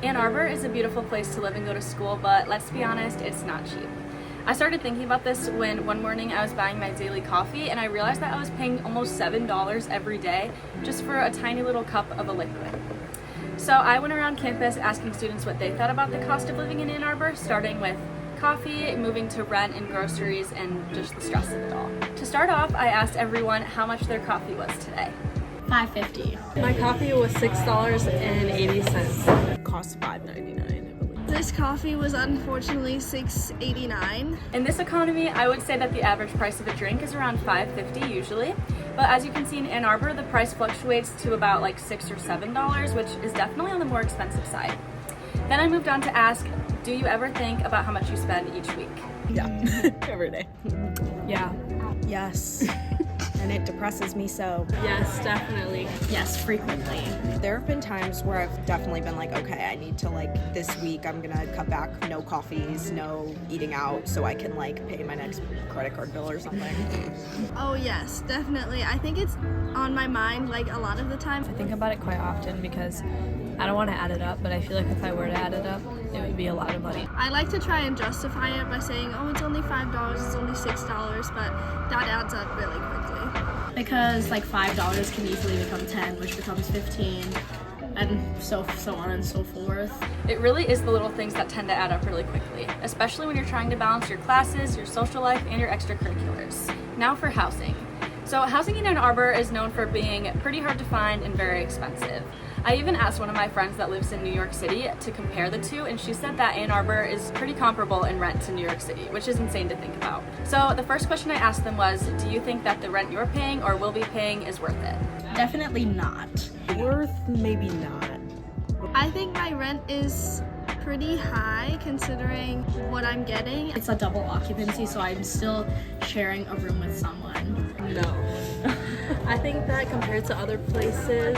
Ann Arbor is a beautiful place to live and go to school, but let's be honest, it's not cheap. I started thinking about this when one morning I was buying my daily coffee and I realized that I was paying almost $7 every day just for a tiny little cup of a liquid. So I went around campus asking students what they thought about the cost of living in Ann Arbor, starting with coffee, moving to rent and groceries, and just the stress of it all. To start off, I asked everyone how much their coffee was today. $5.50. My coffee was $6.80. Costs $5.99, I believe. This coffee was unfortunately $6.89. In this economy, I would say that the average price of a drink is around $5.50 usually, but as you can see in Ann Arbor, the price fluctuates to about like $6 or $7, which is definitely on the more expensive side. Then I moved on to ask, do you ever think about how much you spend each week? Yeah, every day. Yeah. Yes. And it depresses me so. Yes, definitely. Yes, frequently. There have been times where I've definitely been like, okay, I need to this week I'm gonna cut back no coffees, no eating out so I can pay my next credit card bill or something. Oh yes, definitely. I think it's on my mind a lot of the time. I think about it quite often because I don't want to add it up, but I feel like if I were to add it up, it would be a lot of money. I like to try and justify it by saying, oh, it's only $5, it's only $6, but that adds up really quickly. Because $5 can easily become 10, which becomes 15, and so on and so forth. It really is the little things that tend to add up really quickly, especially when you're trying to balance your classes, your social life, and your extracurriculars. Now for housing. So housing in Ann Arbor is known for being pretty hard to find and very expensive. I even asked one of my friends that lives in New York City to compare the two, and she said that Ann Arbor is pretty comparable in rent to New York City, which is insane to think about. So the first question I asked them was, do you think that the rent you're paying or will be paying is worth it? Definitely not. Worth, maybe not. I think my rent is pretty high considering what I'm getting. It's a double occupancy, so I'm still sharing a room with someone. No. I think that compared to other places,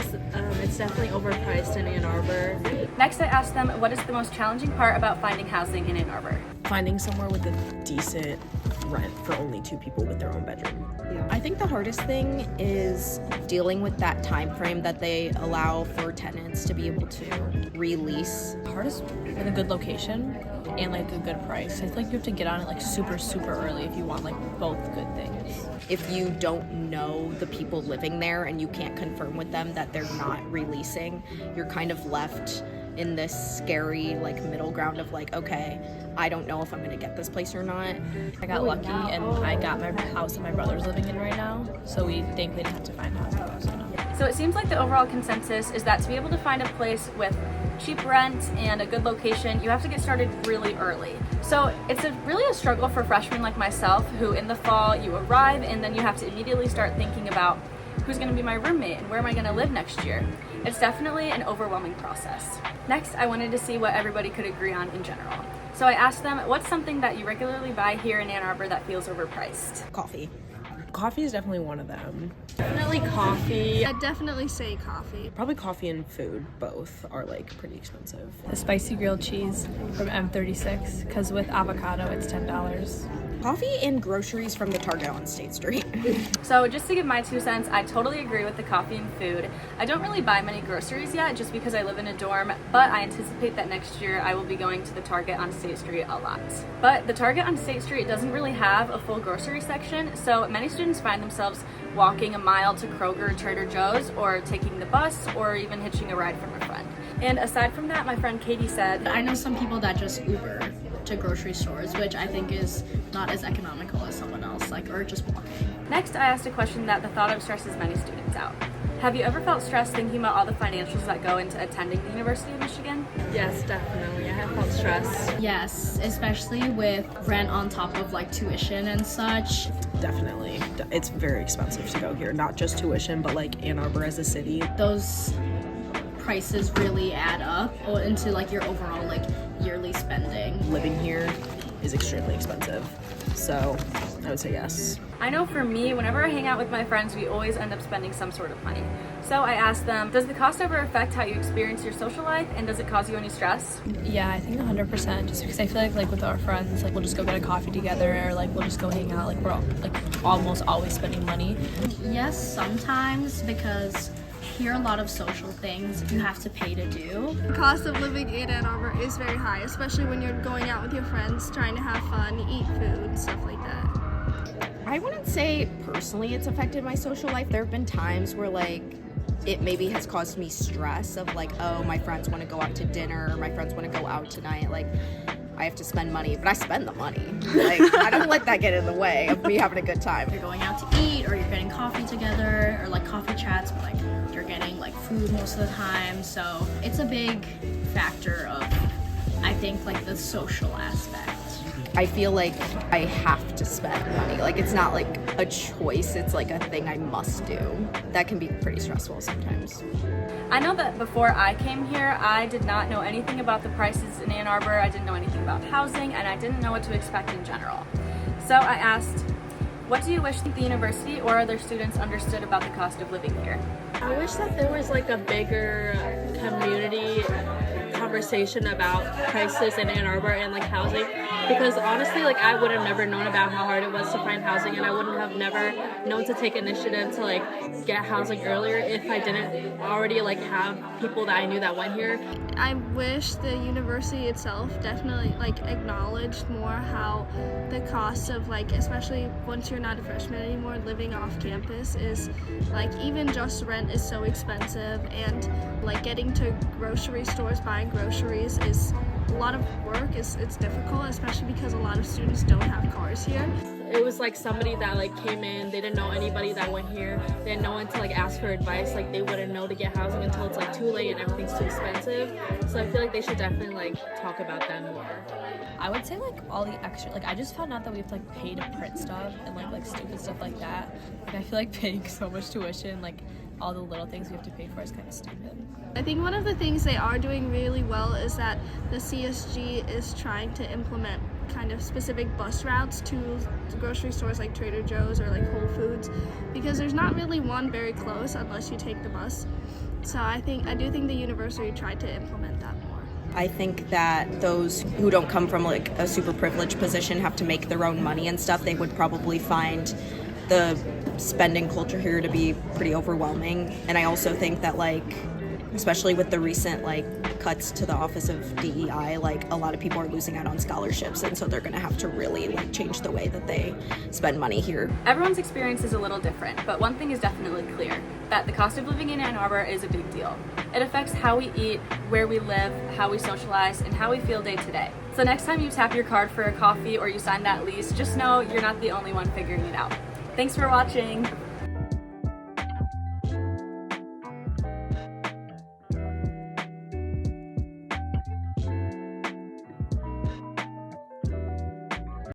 it's definitely overpriced in Ann Arbor. Next, I asked them, what is the most challenging part about finding housing in Ann Arbor? Finding somewhere with a decent rent for only 2 people with their own bedroom. I think the hardest thing is dealing with that time frame that they allow for tenants to be able to release. Hardest in a good location and a good price. I feel like you have to get on it super early if you want both good things. If you don't know the people living there and you can't confirm with them that they're not releasing, you're kind of left in this scary middle ground of okay, I don't know if I'm gonna get this place or not. I got lucky and I got my house that my brother's living in right now, so we think they didn't have to find a house. So it seems like the overall consensus is that to be able to find a place with cheap rent and a good location, you have to get started really early. So it's really a struggle for freshmen like myself, who in the fall you arrive and then you have to immediately start thinking about who's going to be my roommate and where am I going to live next year. It's definitely an overwhelming process. Next, I wanted to see what everybody could agree on in general. So I asked them, what's something that you regularly buy here in Ann Arbor that feels overpriced? Coffee. Coffee is definitely one of them. Definitely coffee. I'd definitely say coffee. Probably coffee and food, both are pretty expensive. The spicy grilled cheese from M36, because with avocado it's $10. Coffee and groceries from the Target on State Street. So just to give my 2 cents, I totally agree with the coffee and food. I don't really buy many groceries yet just because I live in a dorm, but I anticipate that next year I will be going to the Target on State Street a lot. But the Target on State Street doesn't really have a full grocery section, so many students find themselves walking a mile to Kroger or Trader Joe's, or taking the bus, or even hitching a ride from a friend. And aside from that, my friend Katie said, I know some people that just Uber to grocery stores, which I think is not as economical as someone else, or just walking. Next, I asked a question that the thought of stresses many students out. Have you ever felt stressed thinking about all the financials that go into attending the University of Michigan? Yes, definitely. I have felt stressed. Yes, especially with rent on top of tuition and such. Definitely. It's very expensive to go here. Not just tuition, but Ann Arbor as a city. Those prices really add up into your overall yearly spending. Living here is extremely expensive. So I would say yes. I know for me, whenever I hang out with my friends, we always end up spending some sort of money. So I asked them, does the cost ever affect how you experience your social life, and does it cause you any stress? Yeah, I think 100%, just because I feel like with our friends, we'll just go get a coffee together, or we'll just go hang out, we're all, almost always spending money. Yes, sometimes, because here a lot of social things you have to pay to do. The cost of living in Ann Arbor is very high, especially when you're going out with your friends, trying to have fun, eat food, stuff like that. I wouldn't say personally it's affected my social life. There have been times where like it maybe has caused me stress of like, oh, my friends want to go out to dinner, or my friends want to go out tonight, like I have to spend money, but I spend the money. Like I don't let that get in the way of me having a good time. You're going out to eat, or you're getting coffee together, or like coffee chats, but like you're getting like food most of the time. So it's a big factor of, I think, like the social aspect. I feel like I have to spend money. Like it's not like a choice, it's like a thing I must do. That can be pretty stressful sometimes. I know that before I came here, I did not know anything about the prices in Ann Arbor. I didn't know anything about housing, and I didn't know what to expect in general. So I asked, what do you wish the university or other students understood about the cost of living here? I wish that there was like a bigger community conversation about prices in Ann Arbor and like housing, because honestly like I would have never known about how hard it was to find housing, and I wouldn't have never known to take initiative to like get housing earlier if I didn't already like have people that I knew that went here. I wish the university itself definitely like acknowledged more how the cost of like, especially once you're not a freshman anymore, living off campus is like, even just rent is so expensive, and like getting to grocery stores, buying groceries is a lot of work. It's difficult, especially because a lot of students don't have cars here. It was like somebody that like came in, they didn't know anybody that went here, they had no one to like ask for advice, like they wouldn't know to get housing until it's like too late and everything's too expensive. So I feel like they should definitely like talk about that more. I would say like all the extra, like I just found out that we have to like pay to print stuff and like stupid stuff like that. Like I feel like paying so much tuition, like all the little things we have to pay for is kind of stupid. I think one of the things they are doing really well is that the CSG is trying to implement kind of specific bus routes to grocery stores like Trader Joe's or like Whole Foods, because there's not really one very close unless you take the bus. So I do think the university tried to implement that more. I think that those who don't come from like a super privileged position have to make their own money and stuff. They would probably find the spending culture here to be pretty overwhelming. And I also think that like, especially with the recent like cuts to the Office of DEI, like a lot of people are losing out on scholarships, and so they're gonna have to really like change the way that they spend money here. Everyone's experience is a little different, but one thing is definitely clear, that the cost of living in Ann Arbor is a big deal. It affects how we eat, where we live, how we socialize, and how we feel day to day. So next time you tap your card for a coffee or you sign that lease, just know you're not the only one figuring it out. Thanks for watching.